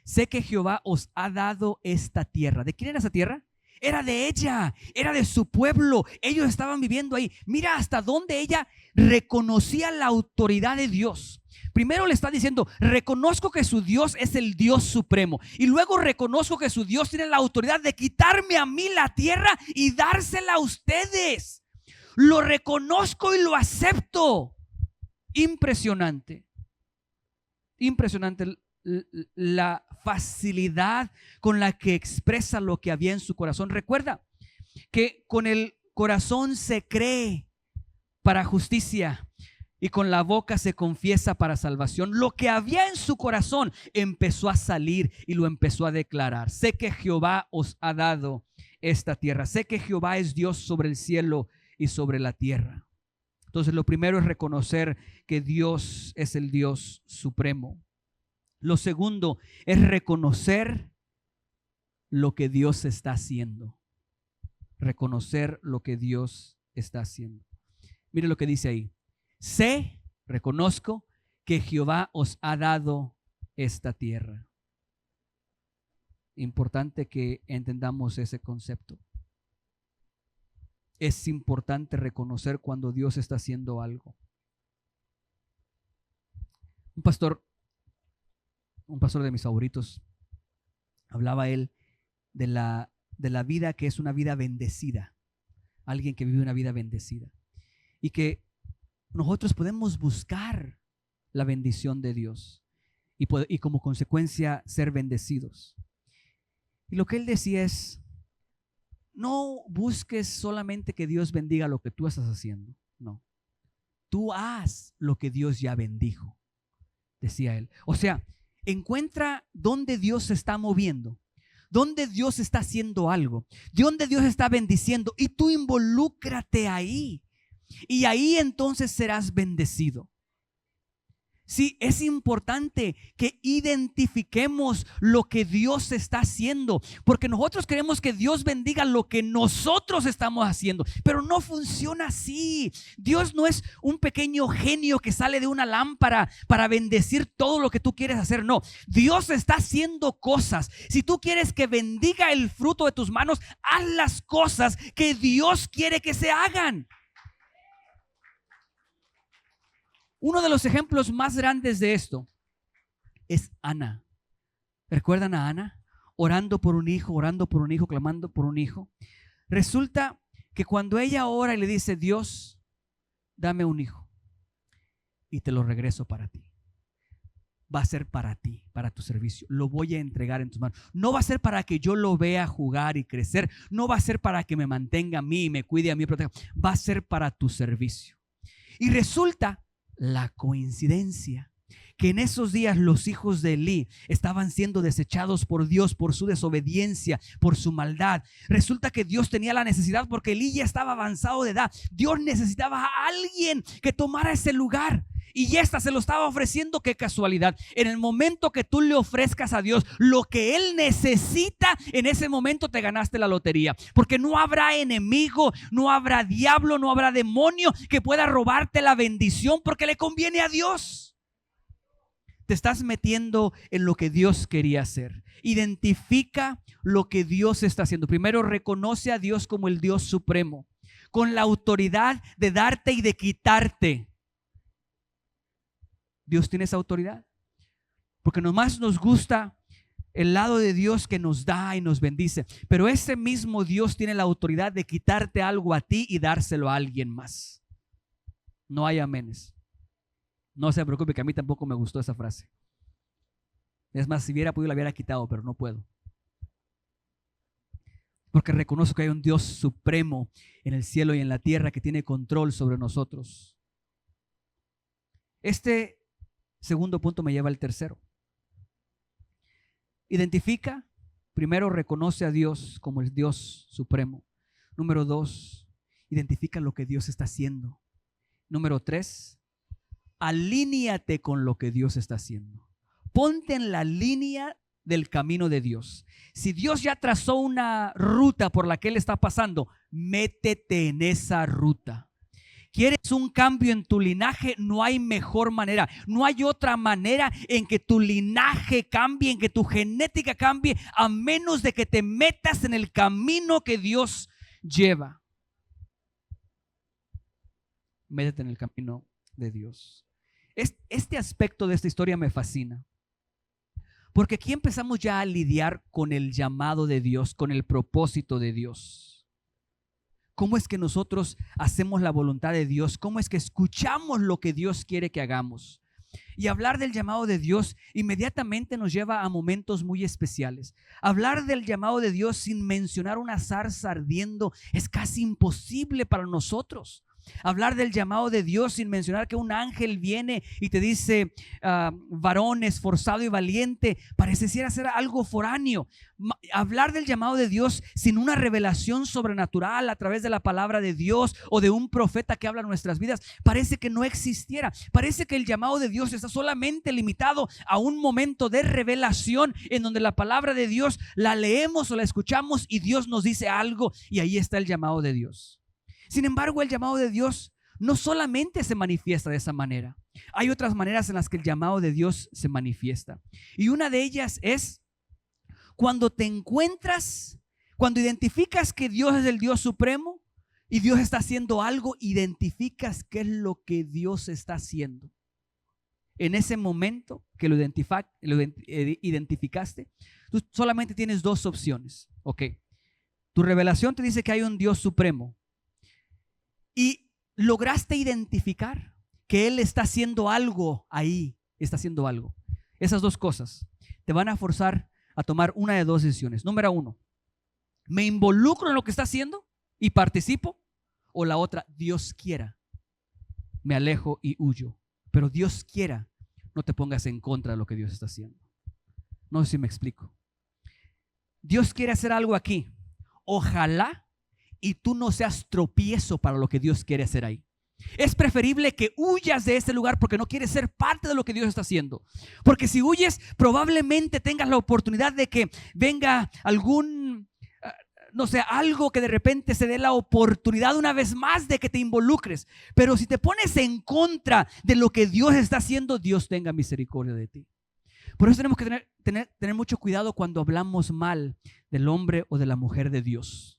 Sé que Jehová os ha dado esta tierra. ¿De quién era esa tierra? Era de ella, era de su pueblo. Ellos estaban viviendo ahí. Mira hasta dónde ella reconocía la autoridad de Dios. Primero le está diciendo, reconozco que su Dios es el Dios supremo. Y luego reconozco que su Dios tiene la autoridad de quitarme a mí la tierra y dársela a ustedes. Lo reconozco y lo acepto. Impresionante. Impresionante la facilidad con la que expresa lo que había en su corazón. Recuerda que con el corazón se cree para justicia y con la boca se confiesa para salvación. Lo que había en su corazón empezó a salir y lo empezó a declarar. Sé que Jehová os ha dado esta tierra. Sé que Jehová es Dios sobre el cielo y sobre la tierra. Entonces, lo primero es reconocer que Dios es el Dios supremo. Lo segundo es reconocer lo que Dios está haciendo. Reconocer lo que Dios está haciendo. Mire lo que dice ahí. Sé, reconozco que Jehová os ha dado esta tierra. Importante que entendamos ese concepto. Es importante reconocer cuando Dios está haciendo algo. Un pastor de mis favoritos, hablaba él de la vida que es una vida bendecida. Alguien que vive una vida bendecida. Y que nosotros podemos buscar la bendición de Dios y como consecuencia ser bendecidos. Y lo que él decía es, no busques solamente que Dios bendiga lo que tú estás haciendo. No. Tú haz lo que Dios ya bendijo, decía él. O sea, encuentra dónde Dios se está moviendo, dónde Dios está haciendo algo, dónde Dios está bendiciendo, y tú involúcrate ahí. Y ahí entonces serás bendecido. Sí, es importante que identifiquemos lo que Dios está haciendo, porque nosotros queremos que Dios bendiga lo que nosotros estamos haciendo, pero no funciona así. Dios no es un pequeño genio que sale de una lámpara para bendecir todo lo que tú quieres hacer. No, Dios está haciendo cosas. Si tú quieres que bendiga el fruto de tus manos, haz las cosas que Dios quiere que se hagan. Uno de los ejemplos más grandes de esto es Ana. ¿Recuerdan a Ana? Orando por un hijo, clamando por un hijo. Resulta que cuando ella ora y le dice, Dios, dame un hijo y te lo regreso para ti. Va a ser para ti, para tu servicio. Lo voy a entregar en tus manos. No va a ser para que yo lo vea jugar y crecer. No va a ser para que me mantenga a mí y me cuide a mí, proteja. Va a ser para tu servicio. Y resulta la coincidencia que en esos días los hijos de Elí estaban siendo desechados por Dios por su desobediencia, por su maldad. Resulta que Dios tenía la necesidad, porque Elí ya estaba avanzado de edad. Dios necesitaba a alguien que tomara ese lugar, y esta se lo estaba ofreciendo. Qué casualidad. En el momento que tú le ofrezcas a Dios lo que Él necesita, en ese momento te ganaste la lotería, porque no habrá enemigo, no habrá diablo, no habrá demonio que pueda robarte la bendición, porque le conviene a Dios. Te estás metiendo en lo que Dios quería hacer. Identifica lo que Dios está haciendo. Primero, reconoce a Dios como el Dios supremo, con la autoridad de darte y de quitarte. Dios tiene esa autoridad, porque nomás nos gusta el lado de Dios que nos da y nos bendice, pero ese mismo Dios tiene la autoridad de quitarte algo a ti y dárselo a alguien más. No hay amenes. No se preocupe, que a mí tampoco me gustó esa frase. Es más, si hubiera podido la hubiera quitado, pero no puedo, porque reconozco que hay un Dios supremo en el cielo y en la tierra que tiene control sobre nosotros. Este segundo punto me lleva al tercero. Identifica, primero, reconoce a Dios como el Dios supremo. Número 2, identifica lo que Dios está haciendo. Número 3, alíñate con lo que Dios está haciendo. Ponte en la línea del camino de Dios. Si Dios ya trazó una ruta por la que Él está pasando, métete en esa ruta. ¿Quieres un cambio en tu linaje? No hay mejor manera. No hay otra manera en que tu linaje cambie, en que tu genética cambie, a menos de que te metas en el camino que Dios lleva. Métete en el camino de Dios. Este aspecto de esta historia me fascina, porque aquí empezamos ya a lidiar con el llamado de Dios, con el propósito de Dios. ¿Cómo es que nosotros hacemos la voluntad de Dios? ¿Cómo es que escuchamos lo que Dios quiere que hagamos? Y hablar del llamado de Dios inmediatamente nos lleva a momentos muy especiales. Hablar del llamado de Dios sin mencionar una zarza ardiendo es casi imposible para nosotros. Hablar del llamado de Dios sin mencionar que un ángel viene y te dice, varón esforzado y valiente, pareciera ser algo foráneo. Hablar del llamado de Dios sin una revelación sobrenatural a través de la palabra de Dios o de un profeta que habla en nuestras vidas, parece que no existiera. Parece que el llamado de Dios está solamente limitado a un momento de revelación en donde la palabra de Dios la leemos o la escuchamos y Dios nos dice algo, y ahí está el llamado de Dios. Sin embargo, el llamado de Dios no solamente se manifiesta de esa manera. Hay otras maneras en las que el llamado de Dios se manifiesta. Y una de ellas es cuando te encuentras, cuando identificas que Dios es el Dios supremo y Dios está haciendo algo, identificas qué es lo que Dios está haciendo. En ese momento que lo identificaste, tú solamente tienes dos opciones. Ok, tu revelación te dice que hay un Dios supremo y lograste identificar que Él está haciendo algo ahí, está haciendo algo. Esas dos cosas te van a forzar a tomar una de dos decisiones. Número uno, ¿me involucro en lo que está haciendo y participo? O la otra, Dios quiera, me alejo y huyo. Pero Dios quiera, no te pongas en contra de lo que Dios está haciendo. No sé si me explico. Dios quiere hacer algo aquí. Ojalá y tú no seas tropiezo para lo que Dios quiere hacer ahí. Es preferible que huyas de ese lugar porque no quieres ser parte de lo que Dios está haciendo. Porque si huyes, probablemente tengas la oportunidad de que venga algún, no sé, algo que de repente se dé la oportunidad una vez más de que te involucres. Pero si te pones en contra de lo que Dios está haciendo, Dios tenga misericordia de ti. Por eso tenemos que tener mucho cuidado cuando hablamos mal del hombre o de la mujer de Dios.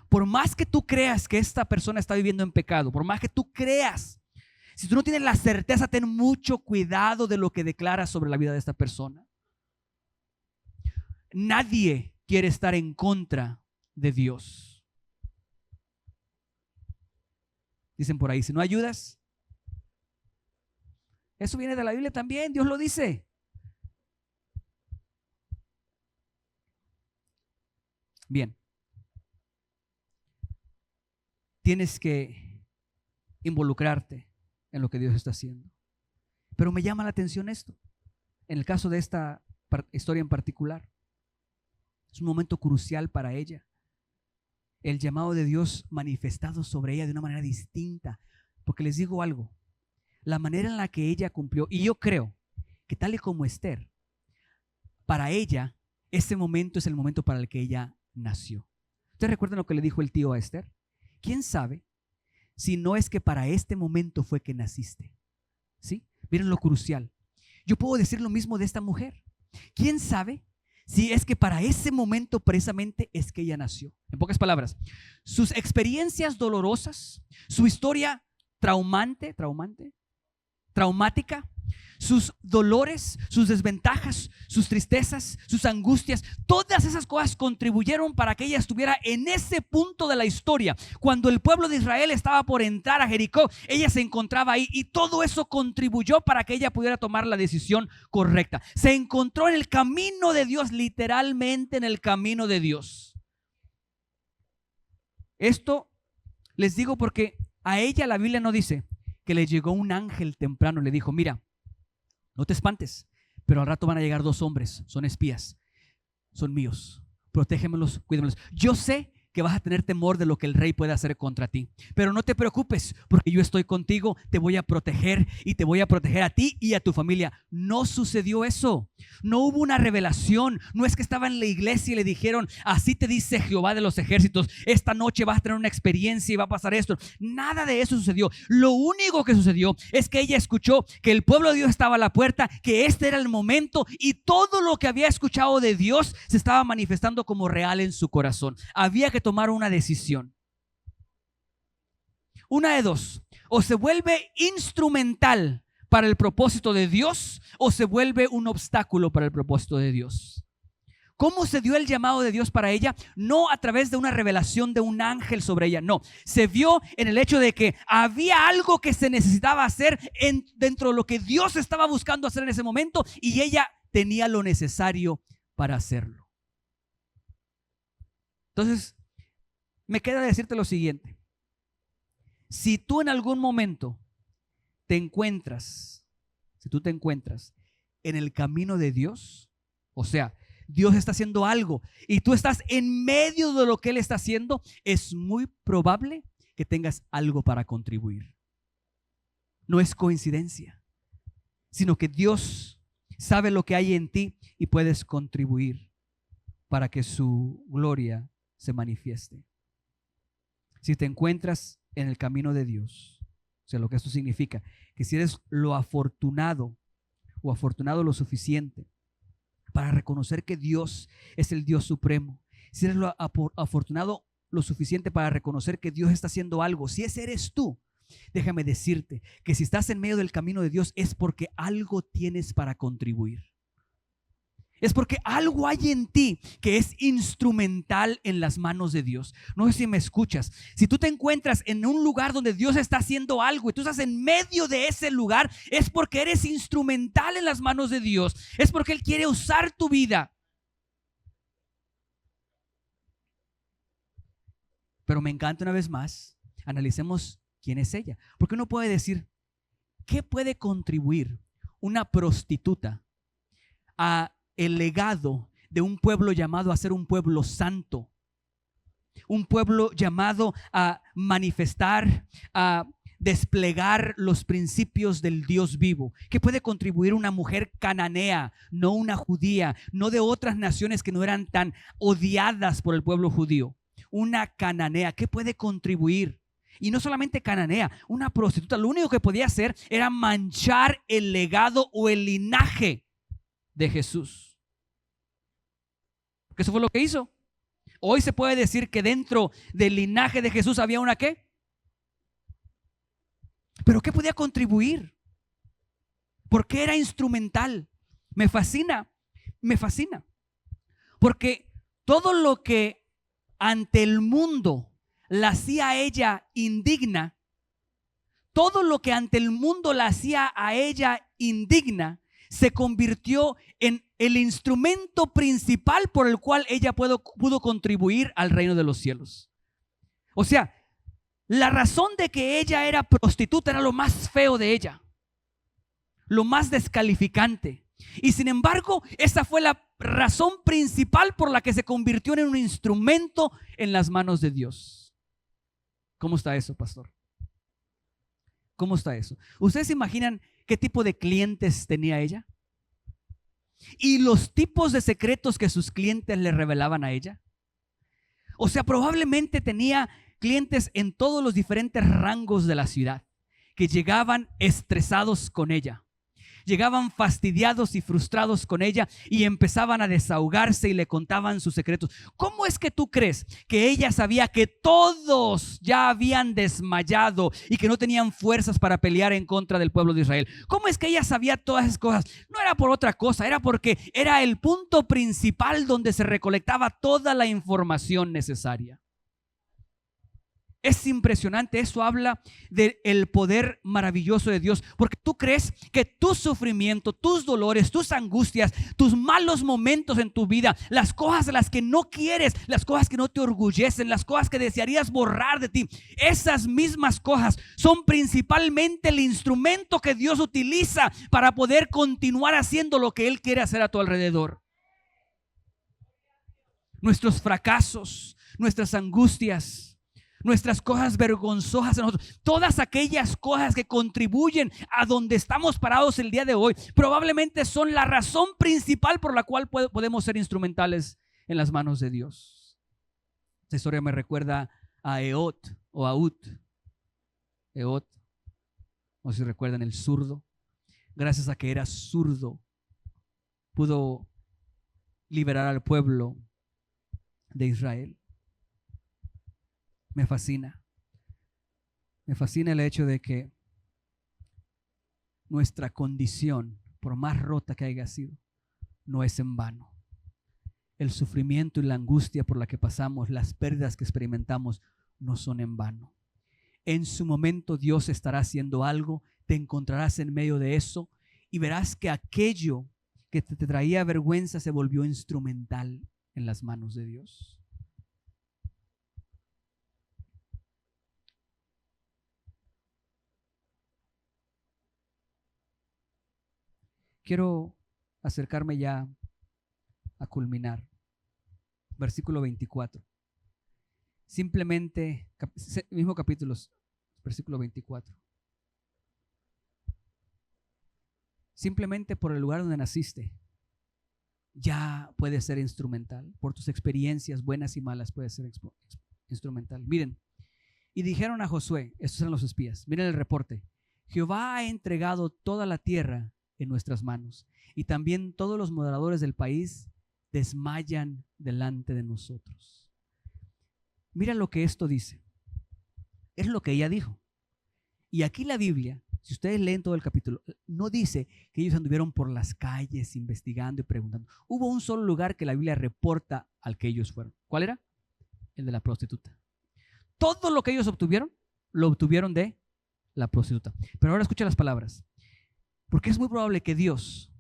Por más que tú creas que esta persona está viviendo en pecado, por más que tú creas, si tú no tienes la certeza, ten mucho cuidado de lo que declaras sobre la vida de esta persona. Nadie quiere estar en contra de Dios. Dicen por ahí, si no ayudas, eso viene de la Biblia también, Dios lo dice. Bien. Tienes que involucrarte en lo que Dios está haciendo. Pero me llama la atención esto. En el caso de esta historia en particular, es un momento crucial para ella. El llamado de Dios manifestado sobre ella de una manera distinta. Porque les digo algo, la manera en la que ella cumplió, y yo creo que tal y como Esther, para ella, ese momento es el momento para el que ella nació. ¿Ustedes recuerdan lo que le dijo el tío a Esther? ¿Quién sabe si no es que para este momento fue que naciste? ¿Sí? Miren lo crucial. Yo puedo decir lo mismo de esta mujer. ¿Quién sabe si es que para ese momento precisamente es que ella nació? En pocas palabras, sus experiencias dolorosas, su historia traumática, sus dolores, sus desventajas, sus tristezas, sus angustias, todas esas cosas contribuyeron para que ella estuviera en ese punto de la historia. Cuando el pueblo de Israel estaba por entrar a Jericó, ella se encontraba ahí y todo eso contribuyó para que ella pudiera tomar la decisión correcta. Se encontró en el camino de Dios, literalmente en el camino de Dios. Esto les digo porque a ella la Biblia no dice que le llegó un ángel temprano y le dijo, mira, no te espantes, pero al rato van a llegar 2 hombres, son espías, son míos, protégemelos, cuídamelos. Yo sé que vas a tener temor de lo que el rey puede hacer contra ti, pero no te preocupes porque yo estoy contigo, te voy a proteger y te voy a proteger a ti y a tu familia. No sucedió eso, no hubo una revelación, no es que estaba en la iglesia y le dijeron, así te dice Jehová de los ejércitos, esta noche vas a tener una experiencia y va a pasar esto. Nada de eso sucedió. Lo único que sucedió es que ella escuchó que el pueblo de Dios estaba a la puerta, que este era el momento y todo lo que había escuchado de Dios se estaba manifestando como real en su corazón. Había que tomar una decisión. Una de dos, o se vuelve instrumental para el propósito de Dios o se vuelve un obstáculo para el propósito de Dios. ¿Cómo se dio el llamado de Dios para ella? No a través de una revelación de un ángel sobre ella, no. Se vio en el hecho de que había algo que se necesitaba hacer dentro de lo que Dios estaba buscando hacer en ese momento y ella tenía lo necesario para hacerlo. Entonces, me queda decirte lo siguiente. Si tú en algún momento te encuentras, si tú te encuentras en el camino de Dios, o sea, Dios está haciendo algo y tú estás en medio de lo que Él está haciendo, es muy probable que tengas algo para contribuir. No es coincidencia, sino que Dios sabe lo que hay en ti y puedes contribuir para que su gloria se manifieste. Si te encuentras en el camino de Dios, o sea, lo que esto significa, que si eres lo afortunado o afortunado lo suficiente para reconocer que Dios es el Dios supremo, si eres lo afortunado lo suficiente para reconocer que Dios está haciendo algo, si ese eres tú, déjame decirte que si estás en medio del camino de Dios es porque algo tienes para contribuir. Es porque algo hay en ti que es instrumental en las manos de Dios. No sé si me escuchas. Si tú te encuentras en un lugar donde Dios está haciendo algo y tú estás en medio de ese lugar, es porque eres instrumental en las manos de Dios. Es porque Él quiere usar tu vida. Pero me encanta una vez más, analicemos quién es ella. Porque uno puede decir, ¿qué puede contribuir una prostituta a el legado de un pueblo llamado a ser un pueblo santo? Un pueblo llamado a manifestar, a desplegar los principios del Dios vivo. ¿Qué puede contribuir una mujer cananea, no una judía, no de otras naciones que no eran tan odiadas por el pueblo judío? Una cananea, ¿qué puede contribuir? Y no solamente cananea, una prostituta, lo único que podía hacer era manchar el legado o el linaje de Jesús. Porque eso fue lo que hizo. Hoy se puede decir que dentro del linaje de Jesús había una ¿qué? Pero ¿qué podía contribuir? Porque era instrumental. Me fascina. Porque todo lo que ante el mundo la hacía a ella indigna, todo lo que ante el mundo la hacía a ella indigna, se convirtió en el instrumento principal por el cual ella pudo contribuir al reino de los cielos. O sea, la razón de que ella era prostituta era lo más feo de ella, lo más descalificante. Y sin embargo, esa fue la razón principal por la que se convirtió en un instrumento en las manos de Dios. ¿Cómo está eso, pastor? ¿Cómo está eso? ¿Ustedes se imaginan qué tipo de clientes tenía ella? Y los tipos de secretos que sus clientes le revelaban a ella. O sea, probablemente tenía clientes en todos los diferentes rangos de la ciudad que llegaban estresados con ella. Llegaban fastidiados y frustrados con ella y empezaban a desahogarse y le contaban sus secretos. ¿Cómo es que tú crees que ella sabía que todos ya habían desmayado y que no tenían fuerzas para pelear en contra del pueblo de Israel? ¿Cómo es que ella sabía todas esas cosas? No era por otra cosa, era porque era el punto principal donde se recolectaba toda la información necesaria. Es impresionante, eso habla del poder maravilloso de Dios, porque tú crees que tu sufrimiento, tus dolores, tus angustias, tus malos momentos en tu vida, las cosas de las que no quieres, las cosas que no te orgullecen, las cosas que desearías borrar de ti, esas mismas cosas son principalmente el instrumento que Dios utiliza para poder continuar haciendo lo que Él quiere hacer a tu alrededor. Nuestros fracasos, nuestras angustias, nuestras cosas vergonzosas en nosotros, todas aquellas cosas que contribuyen a donde estamos parados el día de hoy, probablemente son la razón principal por la cual podemos ser instrumentales en las manos de Dios. Esta historia me recuerda a Ehud o Ahud. Ehud, no sé si recuerdan, el zurdo. Gracias a que era zurdo, pudo liberar al pueblo de Israel. Me fascina el hecho de que nuestra condición, por más rota que haya sido, no es en vano. El sufrimiento y la angustia por la que pasamos, las pérdidas que experimentamos, no son en vano. En su momento Dios estará haciendo algo, te encontrarás en medio de eso y verás que aquello que te traía vergüenza se volvió instrumental en las manos de Dios. quiero acercarme ya a culminar. Versículo 24. Simplemente, mismo capítulo, versículo 24. Simplemente por el lugar donde naciste, ya puede ser instrumental. Por tus experiencias buenas y malas puede ser instrumental. Miren, y dijeron a Josué, estos eran los espías, miren el reporte: Jehová ha entregado toda la tierra en nuestras manos, y también todos los moradores del país desmayan delante de nosotros. Mira lo que esto dice. Es lo que ella dijo. Y aquí la Biblia, si ustedes leen todo el capítulo, no dice que ellos anduvieron por las calles investigando y preguntando. Hubo un solo lugar que la Biblia reporta al que ellos fueron. ¿Cuál era? El de la prostituta. Todo lo que ellos obtuvieron, lo obtuvieron de la prostituta. Pero ahora escucha las palabras. Porque es muy probable que Dios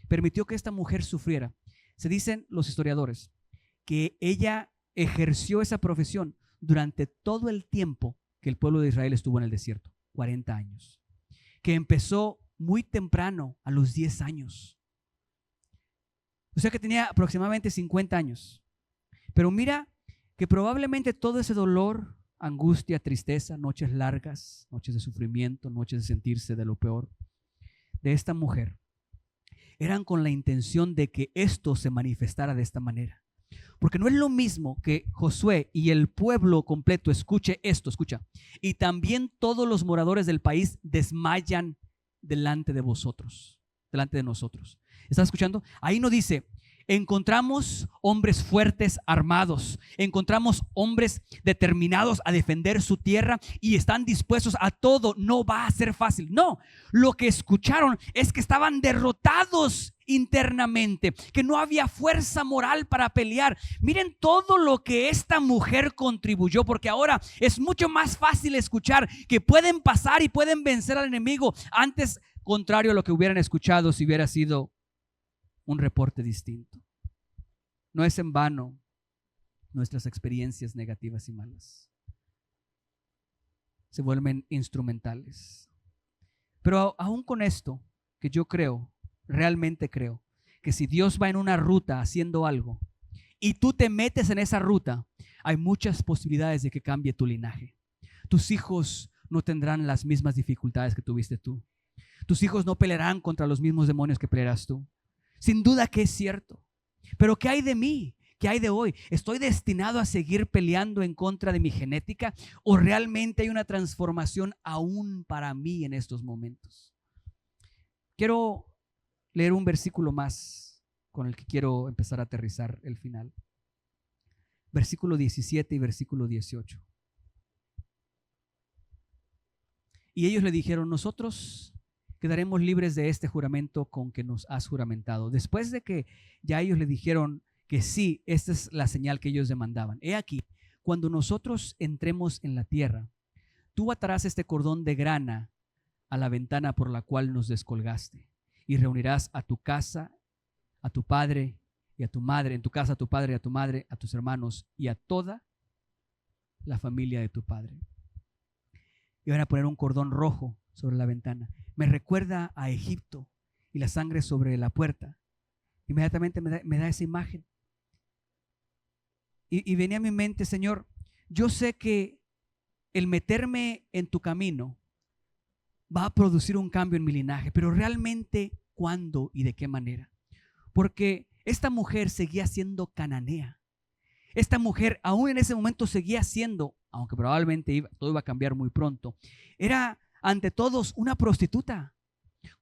permitió que esta mujer sufriera. Se dicen los historiadores que ella ejerció esa profesión durante todo el tiempo que el pueblo de Israel estuvo en el desierto, 40 años. Que empezó muy temprano, a los 10 años. O sea que tenía aproximadamente 50 años. Pero mira que probablemente todo ese dolor, angustia, tristeza, noches largas, noches de sufrimiento, noches de sentirse de lo peor de esta mujer, eran con la intención de que esto se manifestara de esta manera. Porque no es lo mismo que Josué y el pueblo completo escuche esto, escucha, y también todos los moradores del país desmayan delante de vosotros, delante de nosotros. ¿Estás escuchando? Ahí no dice, encontramos hombres fuertes armados, encontramos hombres determinados a defender su tierra y están dispuestos a todo, no va a ser fácil. No, lo que escucharon es que estaban derrotados internamente, que no había fuerza moral para pelear. Miren todo lo que esta mujer contribuyó, porque ahora es mucho más fácil escuchar que pueden pasar y pueden vencer al enemigo, antes contrario a lo que hubieran escuchado si hubiera sido un reporte distinto. No es en vano nuestras experiencias negativas y malas. Se vuelven instrumentales. Pero aún con esto, que yo creo, realmente creo, que si Dios va en una ruta haciendo algo y tú te metes en esa ruta, hay muchas posibilidades de que cambie tu linaje. Tus hijos no tendrán las mismas dificultades que tuviste tú. Tus hijos no pelearán contra los mismos demonios que pelearás tú. Sin duda que es cierto. Pero ¿qué hay de mí? ¿Qué hay de hoy? ¿Estoy destinado a seguir peleando en contra de mi genética? ¿O realmente hay una transformación aún para mí en estos momentos? Quiero leer un versículo más con el que quiero empezar a aterrizar el final. Versículo 17 y versículo 18. Y ellos le dijeron, nosotros quedaremos libres de este juramento con que nos has juramentado. Después de que ya ellos le dijeron que sí, esta es la señal que ellos demandaban. He aquí, cuando nosotros entremos en la tierra, tú atarás este cordón de grana a la ventana por la cual nos descolgaste, y reunirás a tu casa, a tu padre y a tu madre, en tu casa a tu padre y a tu madre, a tus hermanos y a toda la familia de tu padre. Y van a poner un cordón rojo sobre la ventana. Me recuerda a Egipto y la sangre sobre la puerta. Inmediatamente me da esa imagen. Y venía a mi mente, Señor, yo sé que el meterme en tu camino va a producir un cambio en mi linaje, pero realmente, ¿cuándo y de qué manera? Porque esta mujer seguía siendo cananea. Esta mujer aún en ese momento seguía siendo, aunque probablemente todo iba a cambiar muy pronto, era ante todos una prostituta.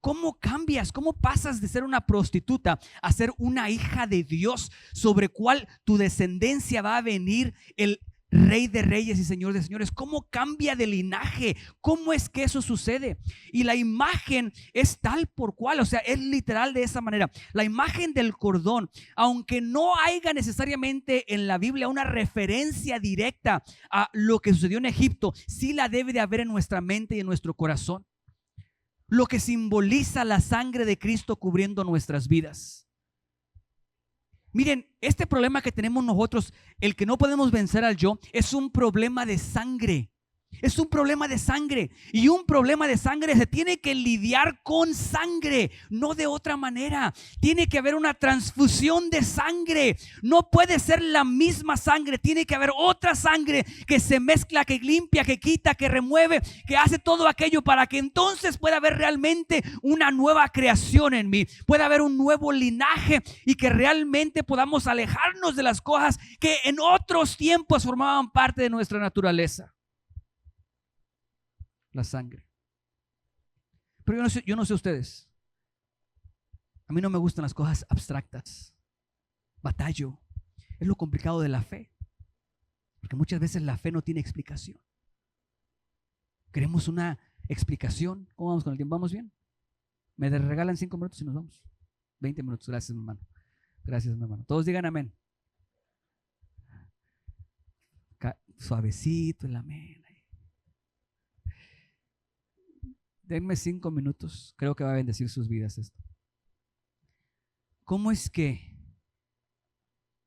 ¿Cómo cambias? ¿Cómo pasas de ser una prostituta a ser una hija de Dios, sobre cual tu descendencia va a venir el Rey de Reyes y Señor de Señores? ¿Cómo cambia de linaje? ¿Cómo es que eso sucede? Y la imagen es tal por cual, o sea, es literal de esa manera. La imagen del cordón, aunque no haya necesariamente en la Biblia una referencia directa a lo que sucedió en Egipto, sí la debe de haber en nuestra mente y en nuestro corazón. Lo que simboliza la sangre de Cristo cubriendo nuestras vidas. Miren, este problema que tenemos nosotros, el que no podemos vencer al yo, es un problema de sangre. Es un problema de sangre, y un problema de sangre se tiene que lidiar con sangre, no de otra manera. Tiene que haber una transfusión de sangre. No puede ser la misma sangre, tiene que haber otra sangre que se mezcla, que limpia, que quita, que remueve, que hace todo aquello para que entonces pueda haber realmente una nueva creación en mí, pueda haber un nuevo linaje y que realmente podamos alejarnos de las cosas que en otros tiempos formaban parte de nuestra naturaleza. La sangre. Pero yo no sé ustedes. A mí no me gustan las cosas abstractas. Batallo. Es lo complicado de la fe. Porque muchas veces la fe no tiene explicación. Queremos una explicación. ¿Cómo vamos con el tiempo? ¿Vamos bien? Me regalan 5 minutos y nos vamos. 20 minutos. Gracias, mi hermano. Gracias, mi hermano. Todos digan amén. Suavecito el amén. Denme 5 minutos. Creo que va a bendecir sus vidas esto. ¿Cómo es que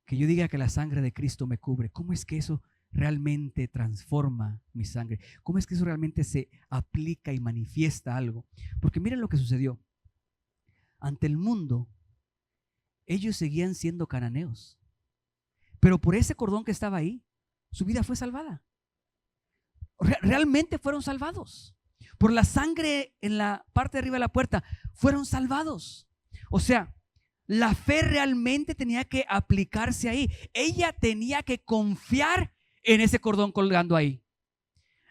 yo diga que la sangre de Cristo me cubre? ¿Cómo es que eso realmente transforma mi sangre? ¿Cómo es que eso realmente se aplica y manifiesta algo? Porque miren lo que sucedió. Ante el mundo, ellos seguían siendo cananeos. Pero por ese cordón que estaba ahí, su vida fue salvada. Realmente fueron salvados. Por la sangre en la parte de arriba de la puerta, fueron salvados. O sea, la fe realmente tenía que aplicarse ahí. Ella tenía que confiar en ese cordón colgando ahí.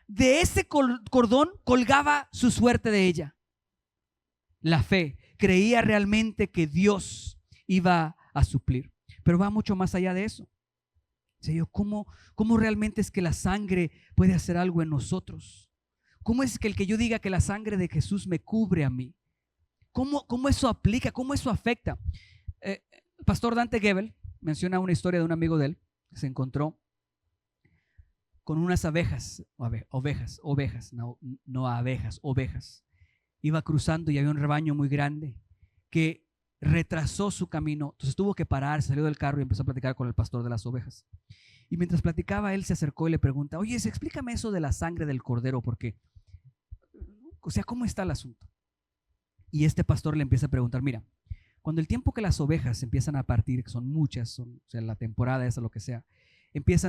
De ese cordón colgaba su suerte de ella. La fe creía realmente que Dios iba a suplir. Pero va mucho más allá de eso. Señor, ¿cómo realmente es que la sangre puede hacer algo en nosotros? ¿Cómo es que el que yo diga que la sangre de Jesús me cubre a mí? ¿Cómo eso aplica? ¿Cómo eso afecta? El pastor Dante Gebel menciona una historia de un amigo de él que se encontró con unas ovejas. Iba cruzando y había un rebaño muy grande que retrasó su camino. Entonces tuvo que parar, salió del carro y empezó a platicar con el pastor de las ovejas. Y mientras platicaba, él se acercó y le pregunta: oye, explícame eso de la sangre del cordero, porque, o sea, ¿cómo está el asunto? Y este pastor le empieza a preguntar: mira, cuando el tiempo que las ovejas empiezan a partir, que son muchas, o sea, la temporada esa, lo que sea,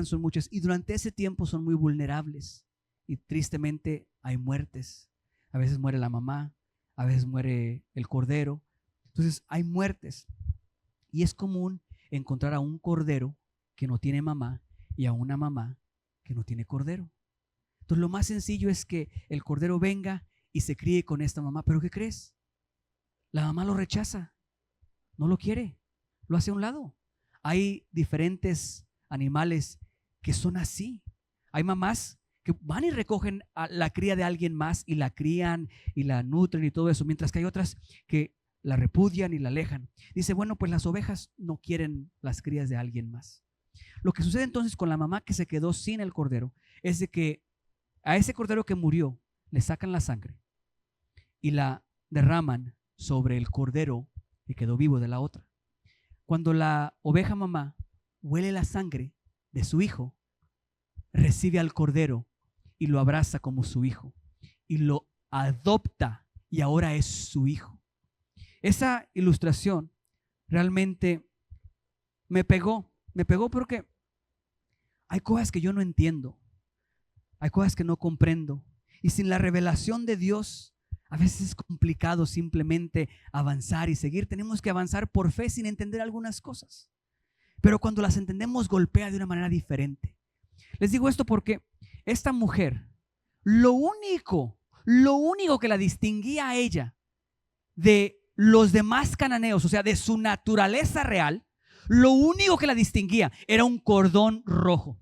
son muchas, y durante ese tiempo son muy vulnerables, y tristemente hay muertes. A veces muere la mamá, a veces muere el cordero. Entonces hay muertes, y es común encontrar a un cordero que no tiene mamá y a una mamá que no tiene cordero. Entonces lo más sencillo es que el cordero venga y se críe con esta mamá. ¿Pero qué crees? La mamá lo rechaza, no lo quiere, lo hace a un lado. Hay diferentes animales que son así. Hay mamás que van y recogen a la cría de alguien más y la crían y la nutren y todo eso, mientras que hay otras que la repudian y la alejan. Dice, bueno, pues las ovejas no quieren las crías de alguien más. Lo que sucede entonces con la mamá que se quedó sin el cordero es de que a ese cordero que murió le sacan la sangre y la derraman sobre el cordero que quedó vivo de la otra. Cuando la oveja mamá huele la sangre de su hijo, recibe al cordero y lo abraza como su hijo y lo adopta y ahora es su hijo. Esa ilustración realmente me pegó porque hay cosas que yo no entiendo, hay cosas que no comprendo, y sin la revelación de Dios a veces es complicado simplemente avanzar y seguir. Tenemos que avanzar por fe sin entender algunas cosas, pero cuando las entendemos golpea de una manera diferente. Les digo esto porque esta mujer, lo único que la distinguía a ella de los demás cananeos, o sea, de su naturaleza real, lo único que la distinguía era un cordón rojo.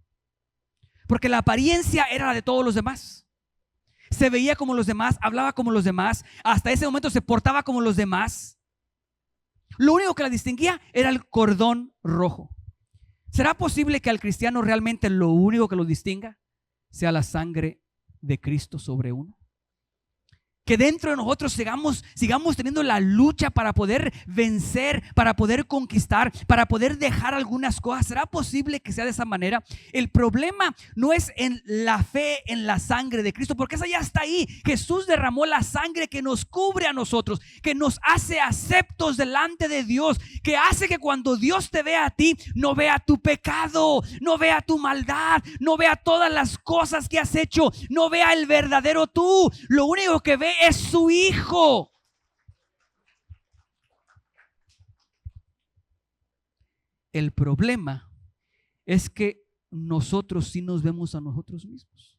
Porque la apariencia era la de todos los demás. Se veía como los demás, hablaba como los demás, hasta ese momento se portaba como los demás. Lo único que la distinguía era el cordón rojo. ¿Será posible que al cristiano realmente lo único que lo distinga sea la sangre de Cristo sobre uno? Que dentro de nosotros sigamos teniendo la lucha para poder vencer, para poder conquistar, para poder dejar algunas cosas. ¿Será posible que sea de esa manera? El problema no es en la fe en la sangre de Cristo, porque esa ya está ahí. Jesús derramó la sangre que nos cubre a nosotros, que nos hace aceptos delante de Dios, que hace que cuando Dios te vea a ti, no vea tu pecado, no vea tu maldad, no vea todas las cosas que has hecho, no vea el verdadero tú. Lo único que ve es su Hijo. El problema es que nosotros sí nos vemos a nosotros mismos.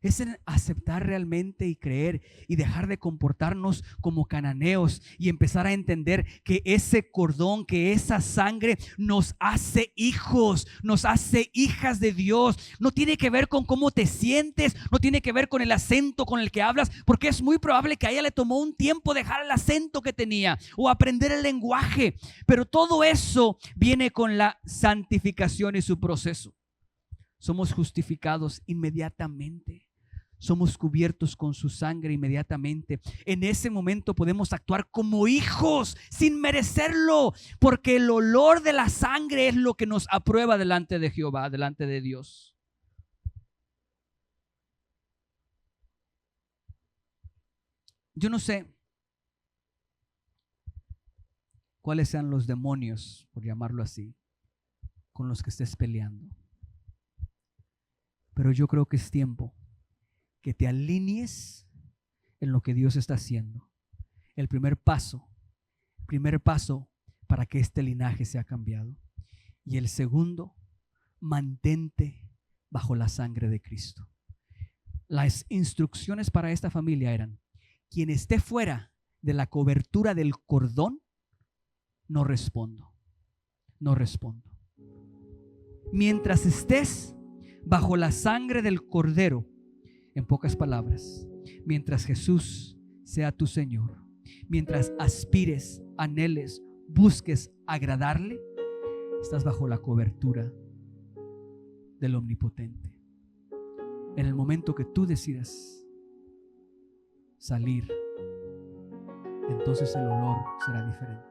Es en aceptar realmente y creer y dejar de comportarnos como cananeos y empezar a entender que ese cordón, que esa sangre nos hace hijos, nos hace hijas de Dios. No tiene que ver con cómo te sientes, no tiene que ver con el acento con el que hablas, porque es muy probable que a ella le tomó un tiempo dejar el acento que tenía o aprender el lenguaje, pero todo eso viene con la santificación y su proceso. Somos justificados inmediatamente. Somos cubiertos con su sangre inmediatamente. En ese momento podemos actuar como hijos sin merecerlo, porque el olor de la sangre es lo que nos aprueba delante de Jehová, delante de Dios. Yo no sé cuáles sean los demonios, por llamarlo así, con los que estés peleando, pero yo creo que es tiempo que te alinees en lo que Dios está haciendo. El primer paso para que este linaje sea cambiado. Y el segundo, mantente bajo la sangre de Cristo. Las instrucciones para esta familia eran: quien esté fuera de la cobertura del cordón, no respondo. Mientras estés bajo la sangre del Cordero, en pocas palabras, mientras Jesús sea tu Señor, mientras aspires, anheles, busques agradarle, estás bajo la cobertura del Omnipotente. En el momento que tú decidas salir, entonces el olor será diferente.